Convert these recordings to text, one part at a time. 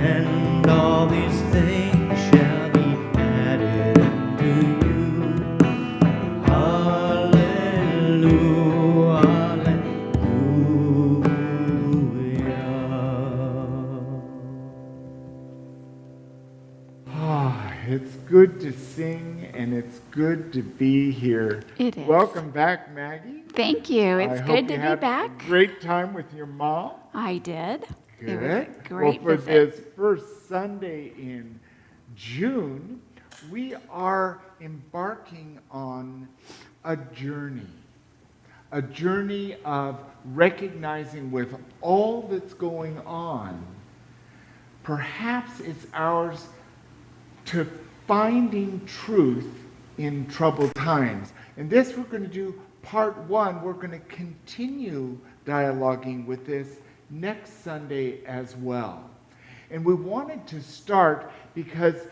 and all these things shall be added unto you. Hallelujah, hallelujah. Ah, it's good to sing and it's good to be here. It is. Welcome back, Maggie. Thank you. It's I good hope to you be had back. a great time with your mom. I did. Good. It was a great well, for visit. this first Sunday in June, we are embarking on a journey of recognizing with all that's going on, perhaps it's ours to finding truth in troubled times. And this we're going to do part one. We're going to continue dialoguing with this next Sunday as well. And we wanted to start because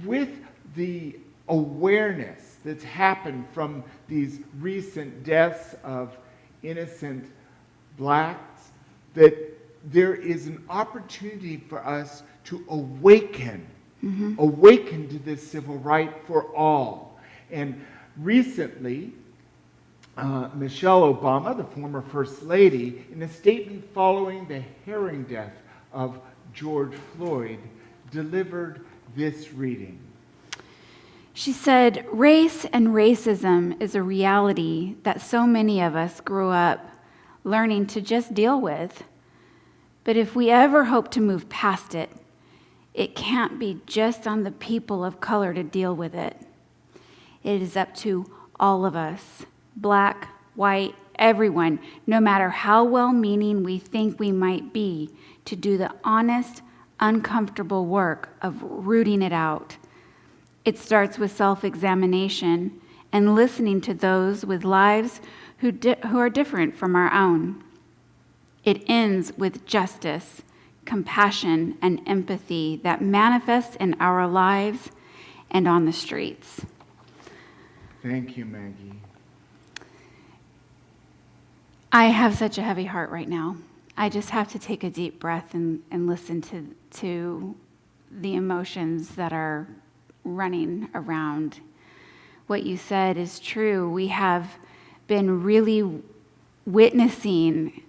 with the awareness that's happened from these recent deaths of innocent blacks, that there is an opportunity for us to awaken to this civil right for all. And recently, Michelle Obama, the former First Lady, in a statement following the harrowing death of George Floyd, delivered this reading. She said, "Race and racism is a reality that so many of us grew up learning to just deal with. But if we ever hope to move past it, it can't be just on the people of color to deal with it. It is up to all of us, black, white, everyone, no matter how well-meaning we think we might be, to do the honest, uncomfortable work of rooting it out. It starts with self-examination and listening to those with lives who are different from our own. It ends with justice, compassion, and empathy that manifests in our lives and on the streets." Thank you, Maggie. I have such a heavy heart right now. I just have to take a deep breath and listen to the emotions that are running around. What you said is true. We have been really witnessing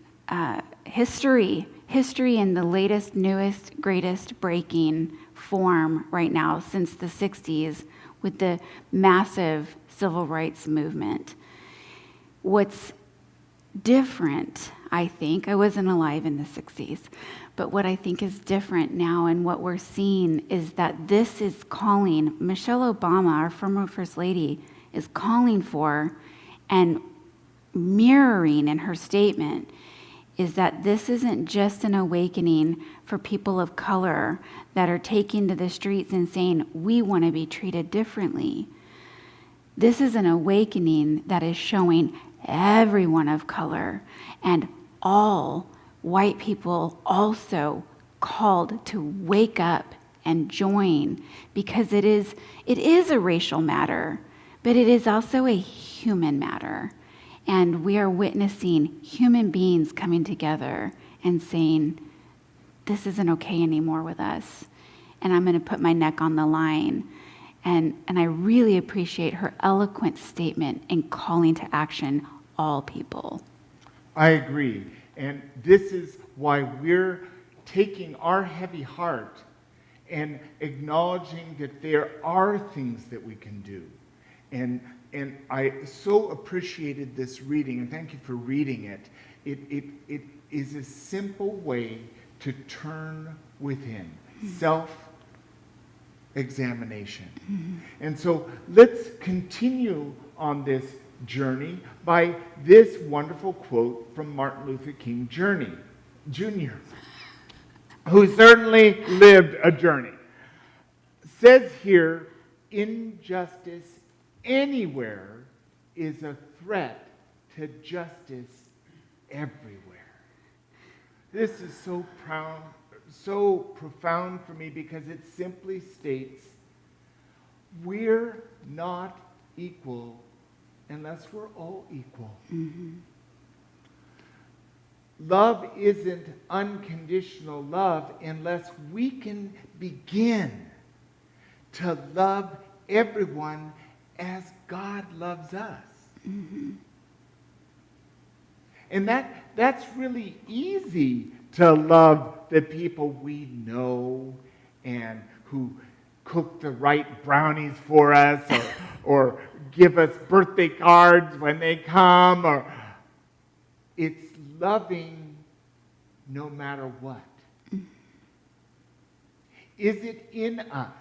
history in the latest, newest, greatest breaking form right now since the 60s with the massive civil rights movement. What's different, I think, I wasn't alive in the 60s, but what I think is different now and what we're seeing is that this is calling, Michelle Obama, our former First Lady, is calling for and mirroring in her statement is that this isn't just an awakening for people of color that are taking to the streets and saying, we want to be treated differently. This is an awakening that is showing everyone of color and all white people also called to wake up and join, because it is a racial matter, but it is also a human matter. And we are witnessing human beings coming together and saying, this isn't okay anymore with us. And I'm going to put my neck on the line. And I really appreciate her eloquent statement in calling to action all people. I agree. And this is why we're taking our heavy heart and acknowledging that there are things that we can do. And I so appreciated this reading, and thank you for reading it. It is a simple way to turn within, self-examination. And so let's continue on this journey by this wonderful quote from Martin Luther King Jr., who certainly lived a journey. Says here, injustice anywhere is a threat to justice everywhere. This is so profound for me because it simply states we're not equal unless we're all equal. love isn't unconditional love unless we can begin to love everyone as God loves us. Mm-hmm. And that's really easy to love the people we know and who cook the right brownies for us or give us birthday cards when they come. Or it's loving no matter what. Is it in us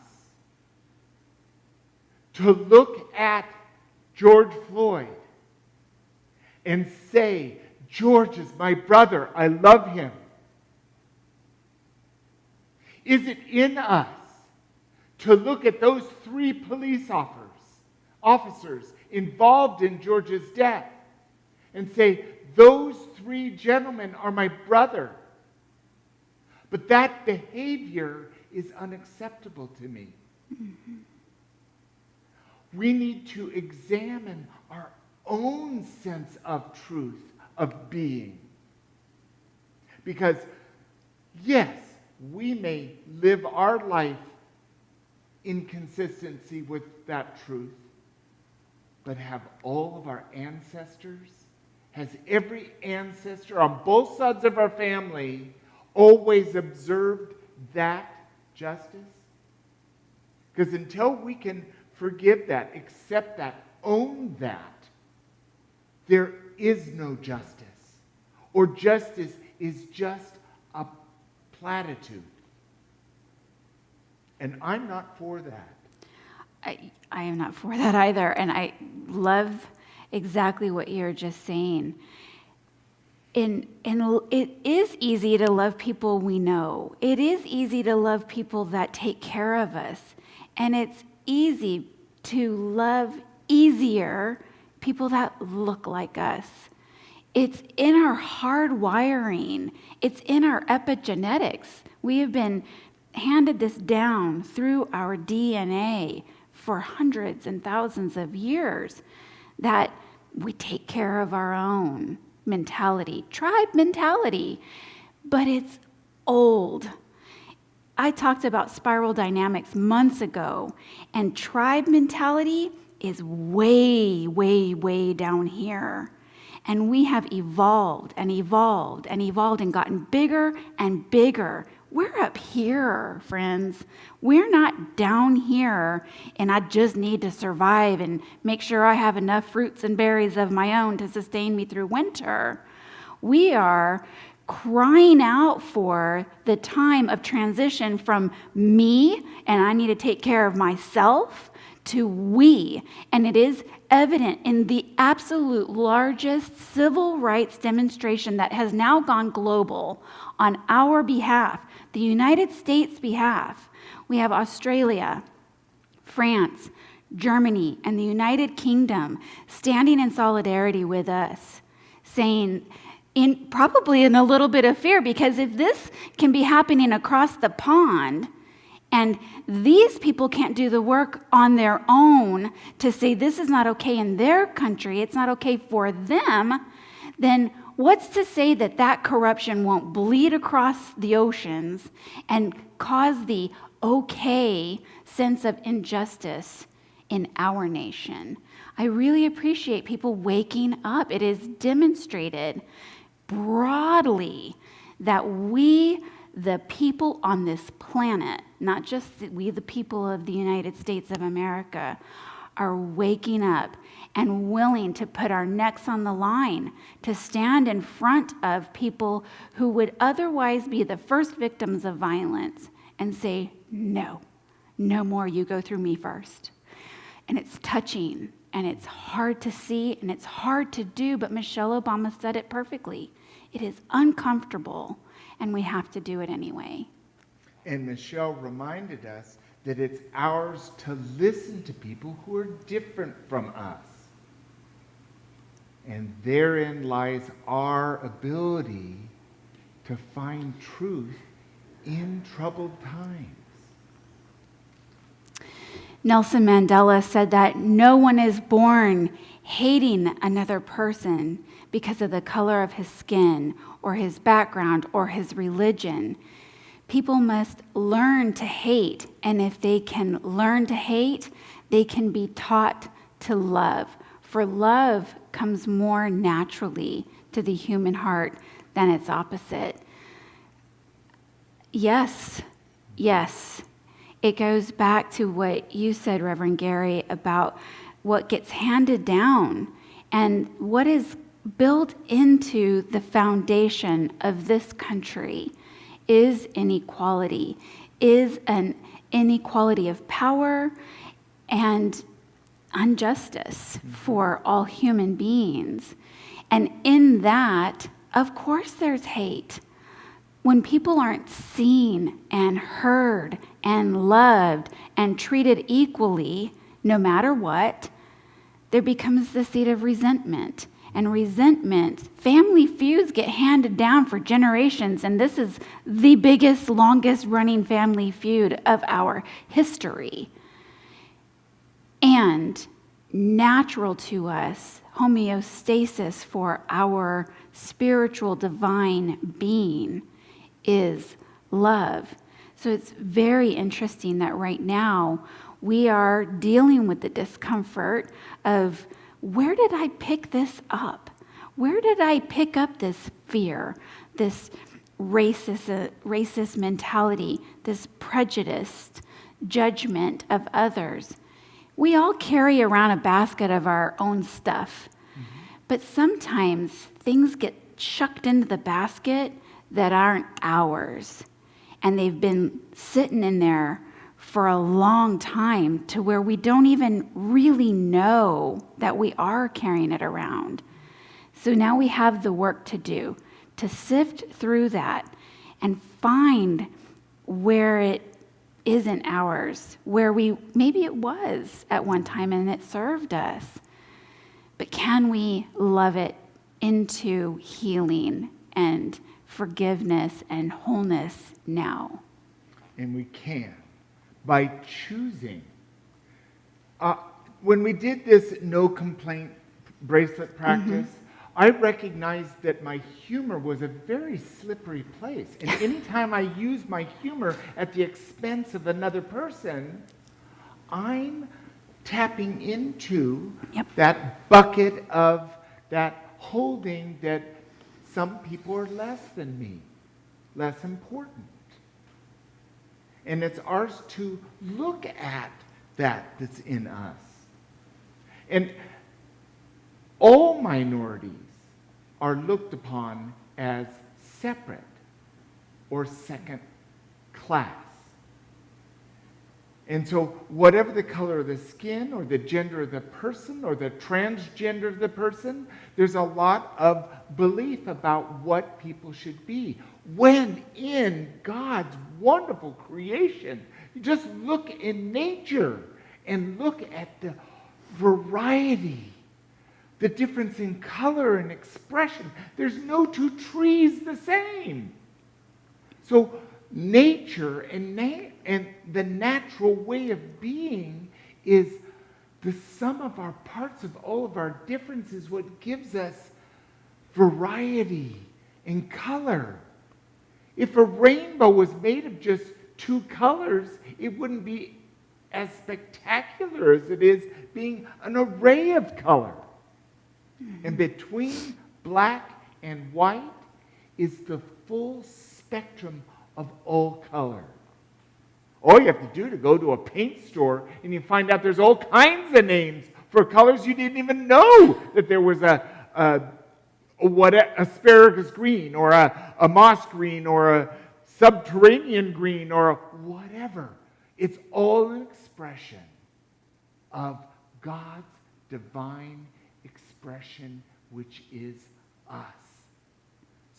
to look at George Floyd and say, George is my brother, I love him? Is it in us to look at those 3 police officers involved in George's death and say, those 3 gentlemen are my brother, but that behavior is unacceptable to me? Mm-hmm. We need to examine our own sense of truth, of being. Because, yes, we may live our life in consistency with that truth, but have all of our ancestors, has every ancestor on both sides of our family always observed that justice? Because until we can forgive that, accept that, own that, there is no justice. Or justice is just a platitude. And I'm not for that. I am not for that either. And I love exactly what you're just saying. And it is easy to love people we know. It is easy to love people that take care of us. And it's easy to love easier people that look like us. It's in our hard wiring. It's in our epigenetics. We have been handed this down through our DNA for hundreds and thousands of years, that we take care of our own mentality, tribe mentality, but it's old. I talked about spiral dynamics months ago, and tribe mentality is way, way, way down here. And we have evolved and evolved and evolved and gotten bigger and bigger. We're up here, friends. We're not down here, and I just need to survive and make sure I have enough fruits and berries of my own to sustain me through winter. We are crying out for the time of transition from me, and I need to take care of myself, to we. And it is evident in the absolute largest civil rights demonstration that has now gone global on our behalf, the United States' behalf. We have Australia, France, Germany, and the United Kingdom standing in solidarity with us, saying, probably in a little bit of fear, because if this can be happening across the pond, and these people can't do the work on their own to say this is not okay in their country, it's not okay for them, then what's to say that that corruption won't bleed across the oceans and cause the okay sense of injustice in our nation? I really appreciate people waking up. It is demonstrated broadly that we, the people on this planet, not just we, the people of the United States of America, are waking up and willing to put our necks on the line to stand in front of people who would otherwise be the first victims of violence and say, no, no more, you go through me first. And it's touching, and it's hard to see, and it's hard to do, but Michelle Obama said it perfectly. It is uncomfortable, and we have to do it anyway. And Michelle reminded us that it's ours to listen to people who are different from us. And therein lies our ability to find truth in troubled times. Nelson Mandela said that no one is born hating another person because of the color of his skin or his background or his religion. People must learn to hate, and if they can learn to hate, they can be taught to love. For love comes more naturally to the human heart than its opposite. Yes, it goes back to what you said, Reverend Gary, about what gets handed down and what is built into the foundation of this country is inequality, is an inequality of power and injustice for all human beings. And in that, of course, there's hate. When people aren't seen and heard and loved and treated equally, no matter what, there becomes the seed of resentment. And resentment, family feuds get handed down for generations, and this is the biggest, longest running family feud of our history. And natural to us, homeostasis for our spiritual divine being is love. So it's very interesting that right now we are dealing with the discomfort of, where did I pick this up? Where did I pick up this fear, this racist mentality, this prejudiced judgment of others? We all carry around a basket of our own stuff, but sometimes things get chucked into the basket that aren't ours, and they've been sitting in there for a long time to where we don't even really know that we are carrying it around. So now we have the work to do to sift through that and find where it isn't ours, where maybe it was at one time and it served us. But can we love it into healing and forgiveness and wholeness now? And we can, by choosing. When we did this no complaint bracelet practice, I recognized that my humor was a very slippery place. And anytime I use my humor at the expense of another person, I'm tapping into that bucket of that holding that some people are less than me, less important. And it's ours to look at that's in us. And all minorities are looked upon as separate or second class. And so whatever the color of the skin or the gender of the person or the transgender of the person, there's a lot of belief about what people should be. When in God's wonderful creation, you just look in nature and look at the variety, the difference in color and expression. There's no two trees the same. So nature and the natural way of being is the sum of our parts of all of our differences, what gives us variety and color. If a rainbow was made of just two colors, it wouldn't be as spectacular as it is being an array of color. And between black and white is the full spectrum of all color. All you have to do to go to a paint store and you find out there's all kinds of names for colors you didn't even know that there was a asparagus green or a moss green or a subterranean green or whatever. It's all an expression of God's divine expression, which is us.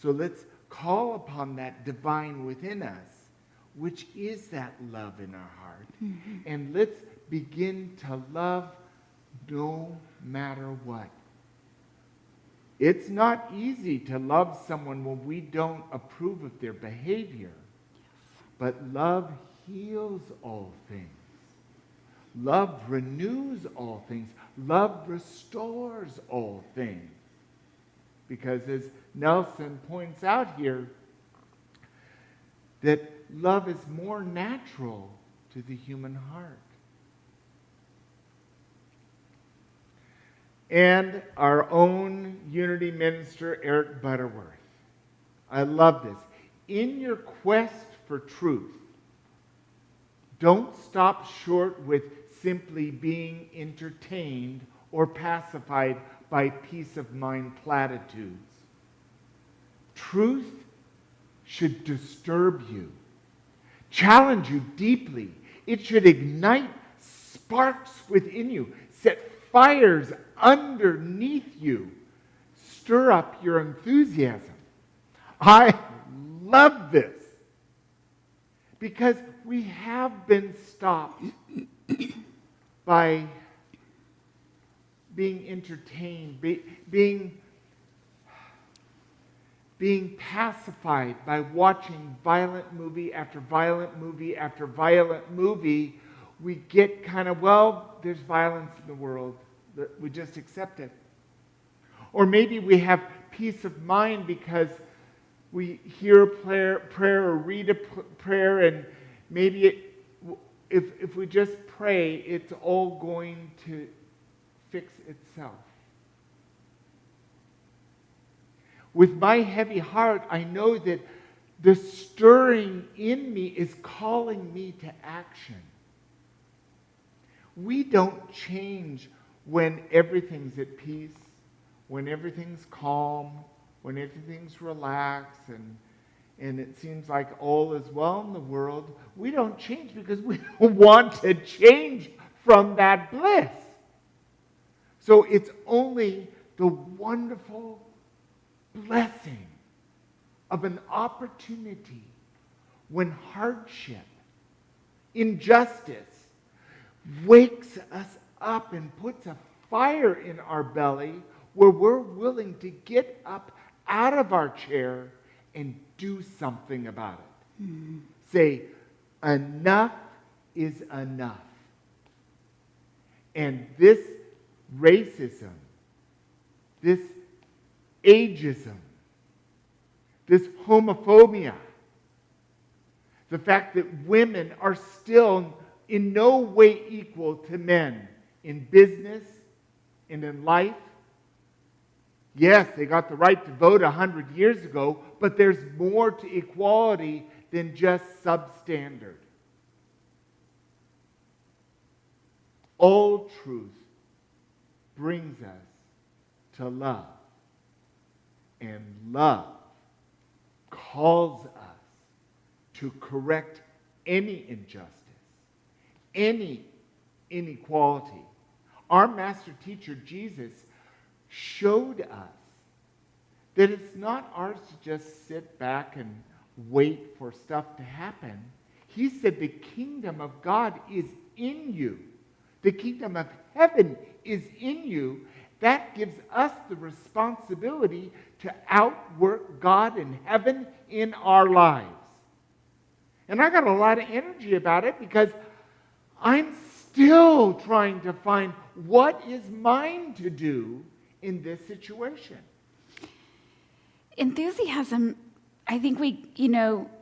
So let's call upon that divine within us, which is that love in our heart. And let's begin to love no matter what. It's not easy to love someone when we don't approve of their behavior. But love heals all things. Love renews all things. Love restores all things. Because as Nelson points out here, that love is more natural to the human heart. And our own Unity minister, Eric Butterworth. I love this. In your quest for truth, don't stop short with simply being entertained or pacified by peace of mind platitudes. Truth should disturb you, challenge you deeply. It should ignite sparks within you, set fires underneath you, stir up your enthusiasm. I love this because we have been stopped by being entertained, being pacified by watching violent movie after violent movie after violent movie. We get kind of, well, there's violence in the world. We just accept it. Or maybe we have peace of mind because we hear a prayer or read a prayer, and maybe if we just pray, it's all going to fix itself. With my heavy heart, I know that the stirring in me is calling me to action. We don't change when everything's at peace, when everything's calm, when everything's relaxed, and it seems like all is well in the world. We don't change because we don't want to change from that bliss. So it's only the wonderful blessing of an opportunity when hardship, injustice wakes us up and puts a fire in our belly where we're willing to get up out of our chair and do something about it. Mm-hmm. Say, enough is enough. And this racism, this ageism, this homophobia, the fact that women are still in no way equal to men in business and in life. Yes, they got the right to vote 100 years ago, but there's more to equality than just substandard. All truth brings us to love. And love calls us to correct any injustice, any inequality. Our master teacher, Jesus, showed us that it's not ours to just sit back and wait for stuff to happen. He said the kingdom of God is in you. The kingdom of heaven is in you. That gives us the responsibility to outwork God in heaven in our lives. And I got a lot of energy about it because I'm still trying to find what is mine to do in this situation. Enthusiasm, I think we,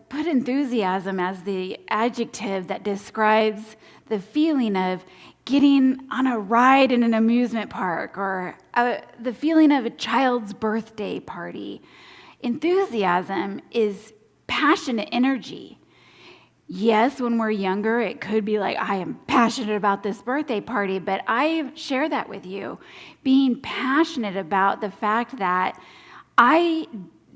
put enthusiasm as the adjective that describes the feeling of getting on a ride in an amusement park or the feeling of a child's birthday party. Enthusiasm is passionate energy. Yes, when we're younger, it could be like, I am passionate about this birthday party, but I share that with you. Being passionate about the fact that I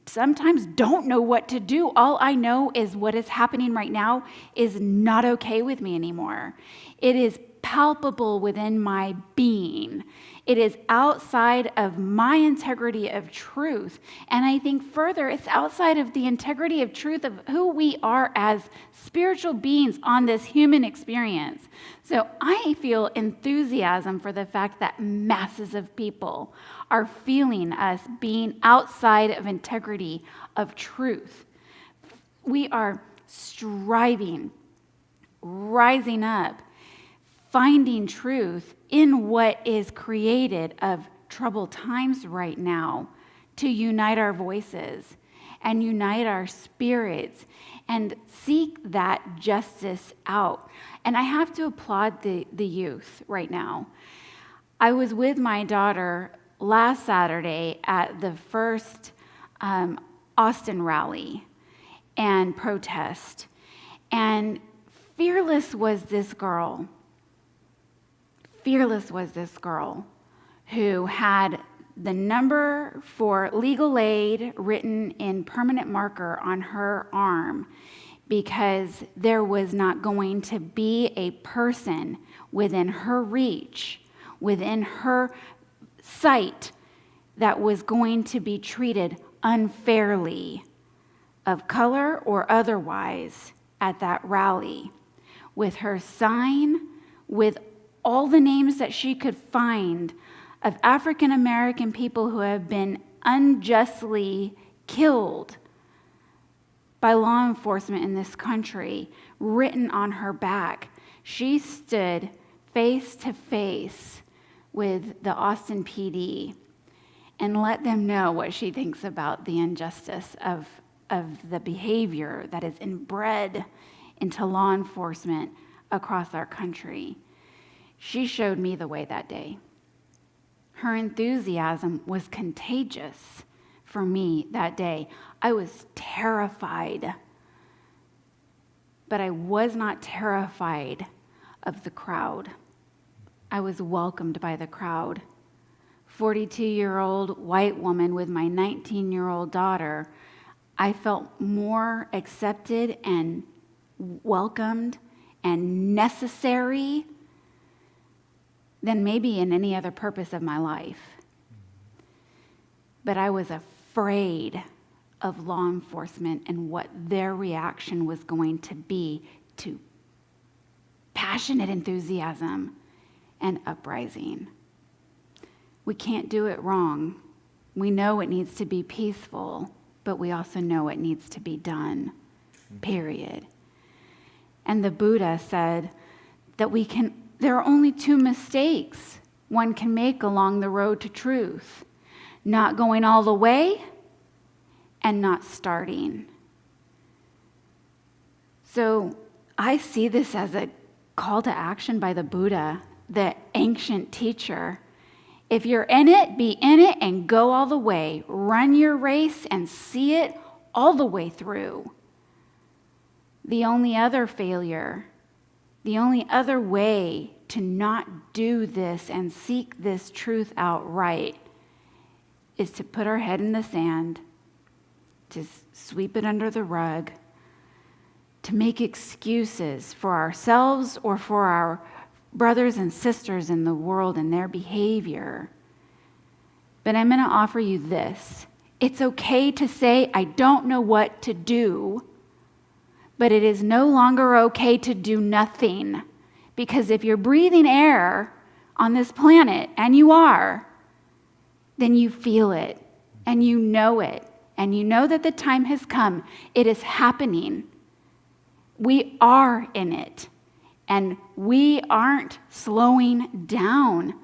sometimes don't know what to do. All I know is what is happening right now is not okay with me anymore. It is palpable within my being. It is outside of my integrity of truth. And I think further, it's outside of the integrity of truth of who we are as spiritual beings on this human experience. So I feel enthusiasm for the fact that masses of people are feeling us being outside of integrity of truth. We are striving, rising up, finding truth in what is created of troubled times right now, to unite our voices and unite our spirits and seek that justice out. And I have to applaud the youth right now. I was with my daughter last Saturday at the first Austin rally and protest. And fearless was this girl who had the number for legal aid written in permanent marker on her arm because there was not going to be a person within her reach, within her sight, that was going to be treated unfairly, of color or otherwise, at that rally. With her sign, with all the names that she could find of African American people who have been unjustly killed by law enforcement in this country, written on her back. She stood face to face with the Austin PD and let them know what she thinks about the injustice of the behavior that is inbred into law enforcement across our country. She showed me the way that day. Her enthusiasm was contagious for me that day. I was terrified, but I was not terrified of the crowd. I was welcomed by the crowd. 42-year-old white woman with my 19-year-old daughter, I felt more accepted and welcomed and necessary than maybe in any other purpose of my life. But I was afraid of law enforcement and what their reaction was going to be to passionate enthusiasm and uprising. We can't do it wrong. We know it needs to be peaceful, but we also know it needs to be done, period. And the Buddha said that there are only two mistakes one can make along the road to truth: not going all the way and not starting. So I see this as a call to action by the Buddha, the ancient teacher. If you're in it, be in it and go all the way. Run your race and see it all the way through. The only other failure, the only other way to not do this and seek this truth outright is to put our head in the sand, to sweep it under the rug, to make excuses for ourselves or for our brothers and sisters in the world and their behavior. But I'm going to offer you this. It's okay to say, I don't know what to do, but it is no longer okay to do nothing. Because if you're breathing air on this planet, and you are, then you feel it, and you know that the time has come. It is happening. We are in it, and we aren't slowing down.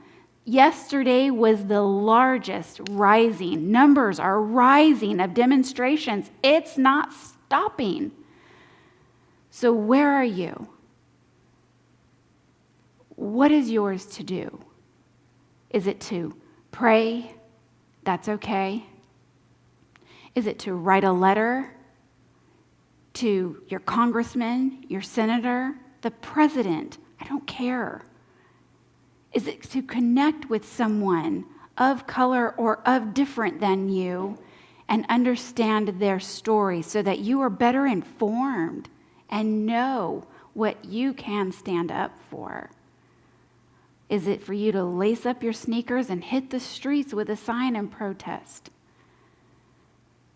Yesterday was the largest rising. Numbers are rising of demonstrations. It's not stopping. So where are you? What is yours to do? Is it to pray? That's okay. Is it to write a letter to your congressman, your senator, the president? I don't care. Is it to connect with someone of color or of different than you and understand their story so that you are better informed and know what you can stand up for? Is it for you to lace up your sneakers and hit the streets with a sign and protest?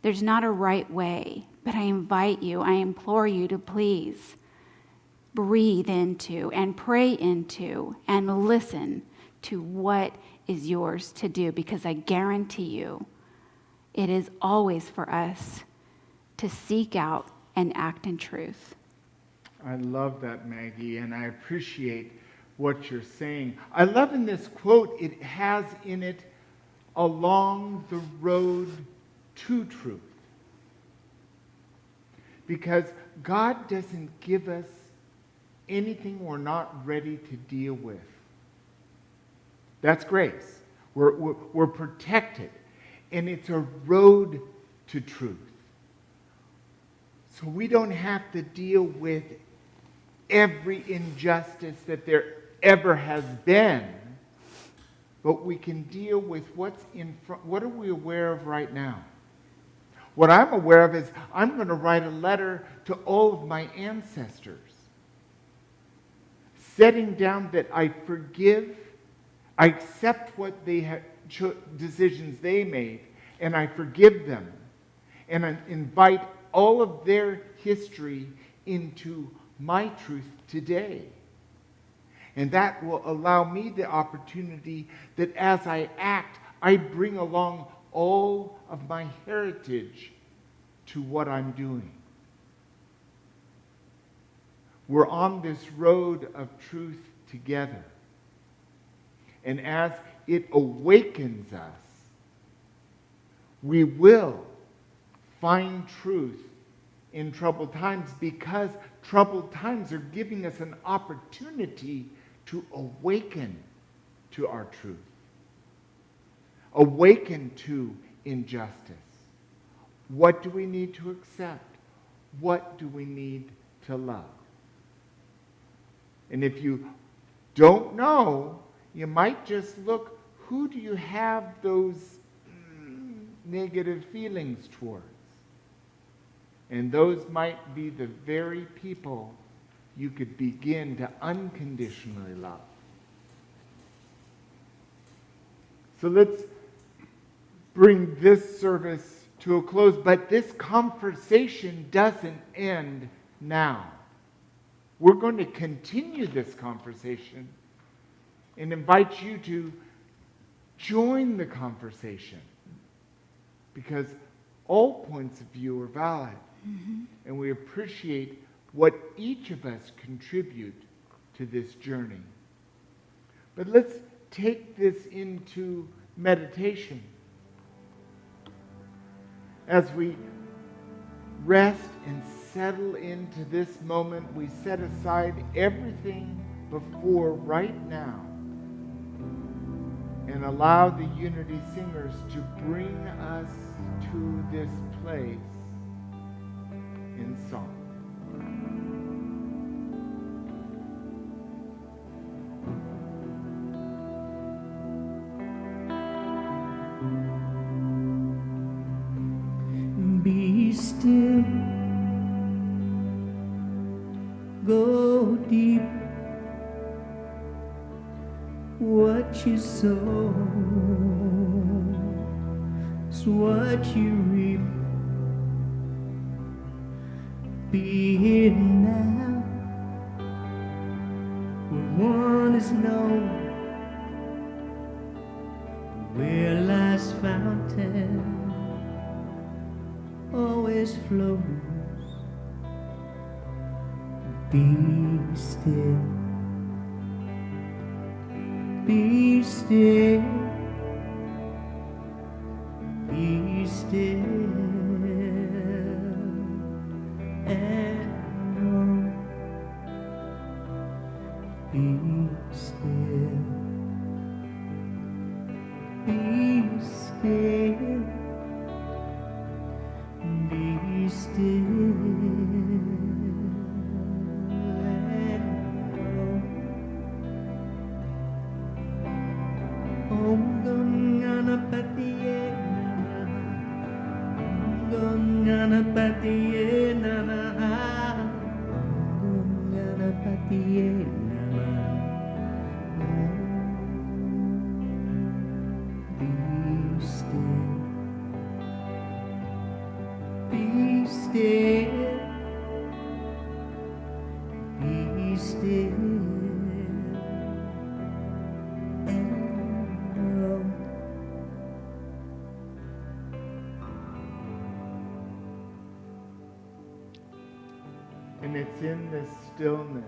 There's not a right way, but I invite you, I implore you to please breathe into and pray into and listen to what is yours to do, because I guarantee you it is always for us to seek out and act in truth. I love that, Maggie, and I appreciate what you're saying. I love in this quote, it has in it, along the road to truth. Because God doesn't give us anything we're not ready to deal with. That's grace. We're protected. And it's a road to truth. So we don't have to deal with every injustice that there ever has been, but we can deal with what's in front. What are we aware of right now? What I'm aware of is I'm going to write a letter to all of my ancestors, setting down that I forgive, I accept what they had, decisions they made, and I forgive them, and I invite all of their history into my truth today. And that will allow me the opportunity that as I act, I bring along all of my heritage to what I'm doing. We're on this road of truth together. And as it awakens us, we will find truth in troubled times, because troubled times are giving us an opportunity to awaken to our truth, awaken to injustice. What do we need to accept? What do we need to love? And if you don't know, you might just look, who do you have those negative feelings towards? And those might be the very people you could begin to unconditionally love. So let's bring this service to a close, but this conversation doesn't end now. We're going to continue this conversation and invite you to join the conversation, because all points of view are valid. Mm-hmm. And we appreciate what each of us contribute to this journey. But let's take this into meditation. As we rest and settle into this moment, we set aside everything before right now and allow the Unity Singers to bring us to this place in song. Be still, go deep, what you sow is what you reap. Be here now, where one is known, where life's fountain always flows. Be still, be still, be still, and know. Be still, be still, be still, and know. Om Ganapatiye Namaha, Om Ganapatiye Namaha, Om Ganapatiye Namaha. Be still, be still, be still, and know. And it's in this stillness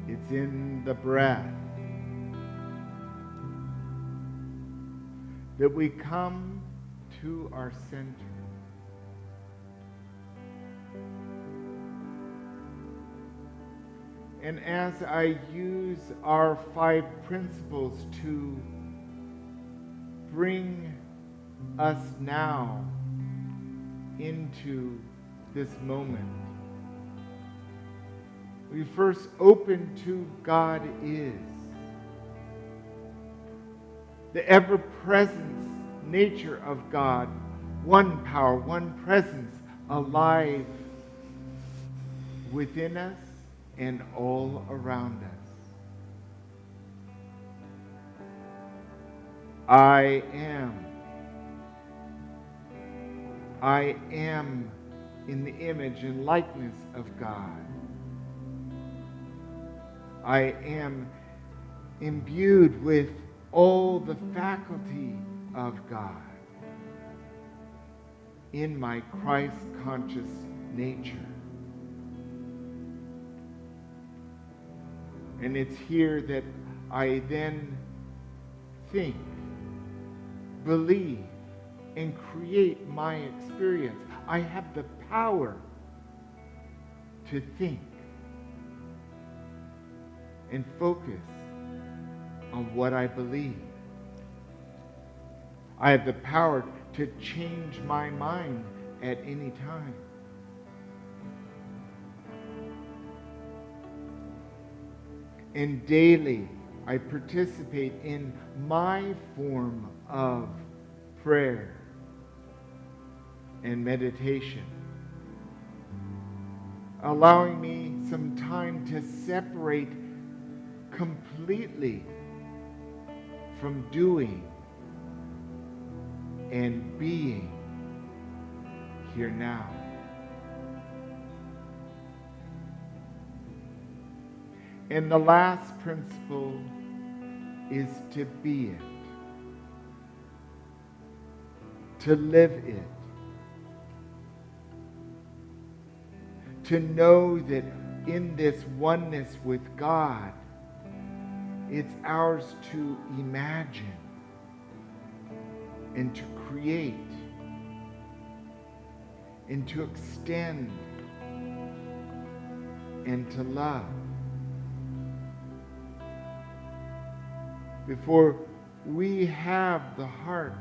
It's in the breath that we come to our center. And as I use our 5 principles to bring us now into this moment, we first open to God is, the ever-presence nature of God, one power, one presence, alive within us and all around us. I am in the image and likeness of God. I am imbued with all the faculty of God in my Christ-conscious nature. And it's here that I then think, believe, and create my experience. I have the power to think and focus on what I believe. I have the power to change my mind at any time. And daily, I participate in my form of prayer and meditation, allowing me some time to separate completely from doing and being here now. And the last principle is to be it, to live it, to know that in this oneness with God, it's ours to imagine and to create and to extend and to love. Before we have the heart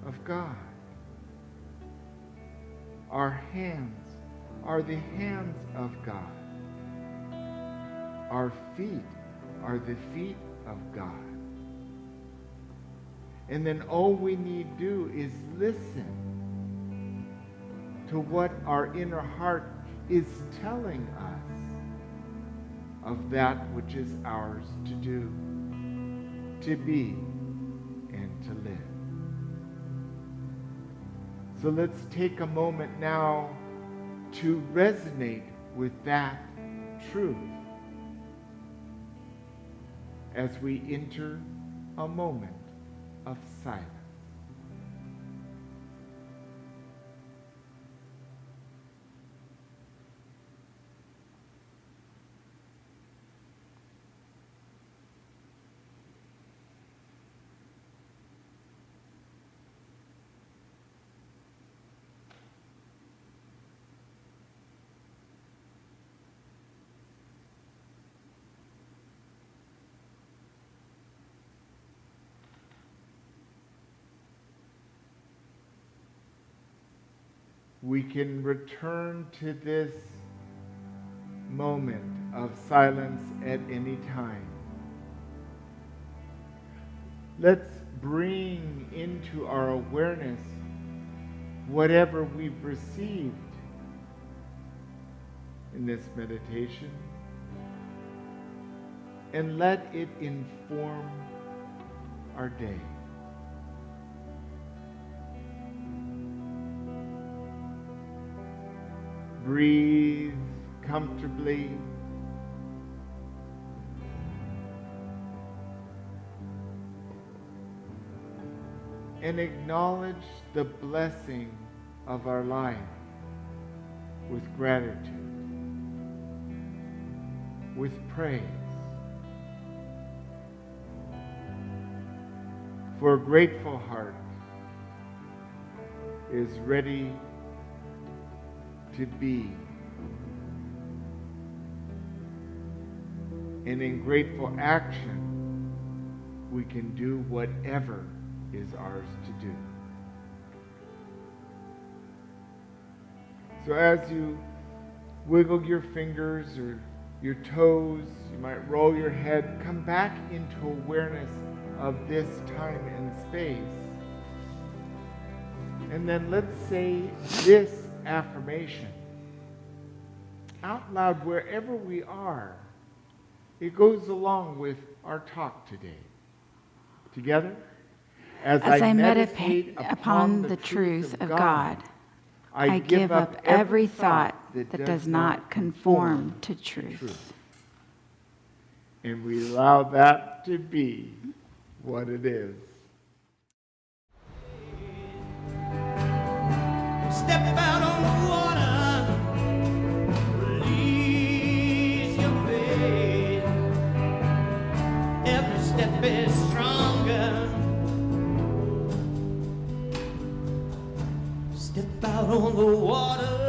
of God, our hands are the hands of God. Our feet are the feet of God. And then all we need to do is listen to what our inner heart is telling us of that which is ours to do, to be, and to live. So let's take a moment now to resonate with that truth as we enter a moment of silence. We can return to this moment of silence at any time. Let's bring into our awareness whatever we've received in this meditation and let it inform our day. Breathe comfortably. And acknowledge the blessing of our life with gratitude. with praise. For a grateful heart is ready to be. And in grateful action, we can do whatever is ours to do. So as you wiggle your fingers or your toes, you might roll your head, come back into awareness of this time and space. And then let's say this affirmation out loud wherever we are. It goes along with our talk today. Together? As I meditate upon the truth of God, I give up every thought that does not conform to truth. And we allow that to be what it is. Step out on the water, release your faith. Every step is stronger. Step out on the water.